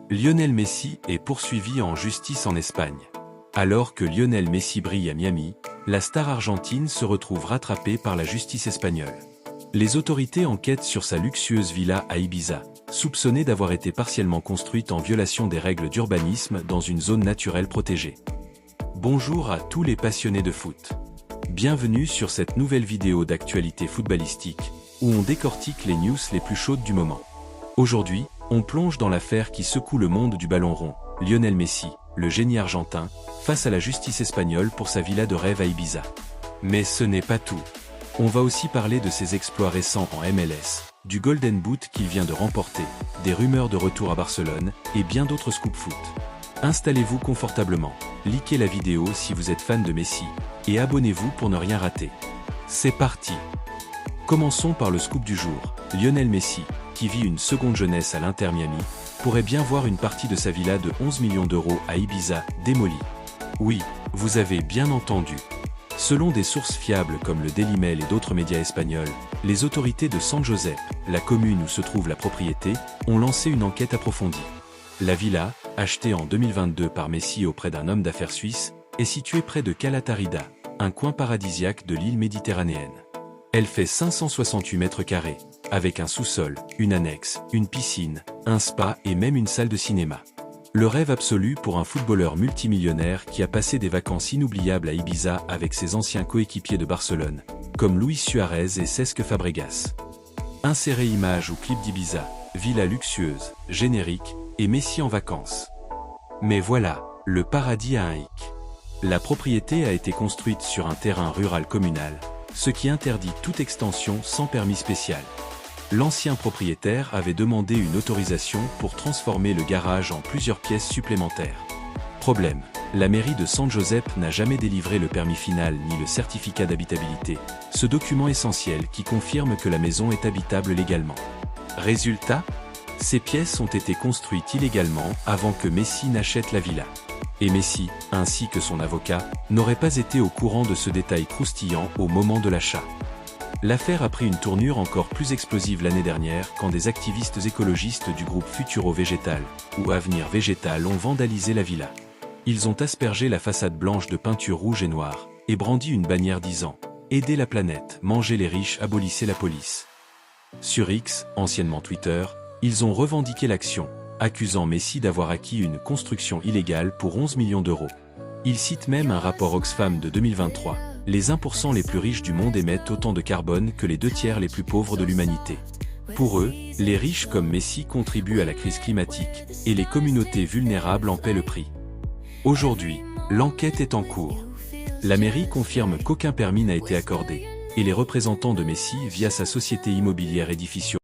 Lionel Messi est poursuivi en justice en Espagne. Alors que Lionel Messi brille à Miami, la star argentine se retrouve rattrapée par la justice espagnole. Les autorités enquêtent sur sa luxueuse villa à Ibiza, soupçonnée d'avoir été partiellement construite en violation des règles d'urbanisme dans une zone naturelle protégée. Bonjour à tous les passionnés de foot. Bienvenue sur cette nouvelle vidéo d'actualité footballistique, où on décortique les news les plus chaudes du moment. Aujourd'hui, on plonge dans l'affaire qui secoue le monde du ballon rond, Lionel Messi, le génie argentin, face à la justice espagnole pour sa villa de rêve à Ibiza. Mais ce n'est pas tout. On va aussi parler de ses exploits récents en MLS, du Golden Boot qu'il vient de remporter, des rumeurs de retour à Barcelone, et bien d'autres scoops foot. Installez-vous confortablement, likez la vidéo si vous êtes fan de Messi, et abonnez-vous pour ne rien rater. C'est parti! Commençons par le scoop du jour. Lionel Messi, qui vit une seconde jeunesse à l'Inter Miami, pourrait bien voir une partie de sa villa de 11 millions d'euros à Ibiza démolie. Oui, vous avez bien entendu. Selon des sources fiables comme le Daily Mail et d'autres médias espagnols, les autorités de San José, la commune où se trouve la propriété, ont lancé une enquête approfondie. La villa, achetée en 2022 par Messi auprès d'un homme d'affaires suisse, est située près de Cala Tarrida, un coin paradisiaque de l'île méditerranéenne. Elle fait 568 mètres carrés, avec un sous-sol, une annexe, une piscine, un spa et même une salle de cinéma. Le rêve absolu pour un footballeur multimillionnaire qui a passé des vacances inoubliables à Ibiza avec ses anciens coéquipiers de Barcelone, comme Luis Suarez et Cesc Fabregas. Insérez image ou clip d'Ibiza, villa luxueuse, générique, et Messi en vacances. Mais voilà, le paradis a un hic. La propriété a été construite sur un terrain rural communal, ce qui interdit toute extension sans permis spécial. L'ancien propriétaire avait demandé une autorisation pour transformer le garage en plusieurs pièces supplémentaires. Problème, la mairie de San José n'a jamais délivré le permis final ni le certificat d'habitabilité, ce document essentiel qui confirme que la maison est habitable légalement. Résultat, ces pièces ont été construites illégalement avant que Messi n'achète la villa. Et Messi, ainsi que son avocat, n'auraient pas été au courant de ce détail croustillant au moment de l'achat. L'affaire a pris une tournure encore plus explosive l'année dernière quand des activistes écologistes du groupe Futuro Végétal, ou Avenir Végétal, ont vandalisé la villa. Ils ont aspergé la façade blanche de peinture rouge et noire, et brandi une bannière disant « Aidez la planète, mangez les riches, abolissez la police ». Sur X, anciennement Twitter, ils ont revendiqué l'action, accusant Messi d'avoir acquis une construction illégale pour 11 millions d'euros. Ils citent même un rapport Oxfam de 2023. Les 1% les plus riches du monde émettent autant de carbone que les 2 tiers les plus pauvres de l'humanité. Pour eux, les riches comme Messi contribuent à la crise climatique, et les communautés vulnérables en paient le prix. Aujourd'hui, l'enquête est en cours. La mairie confirme qu'aucun permis n'a été accordé, et les représentants de Messi via sa société immobilière Edificio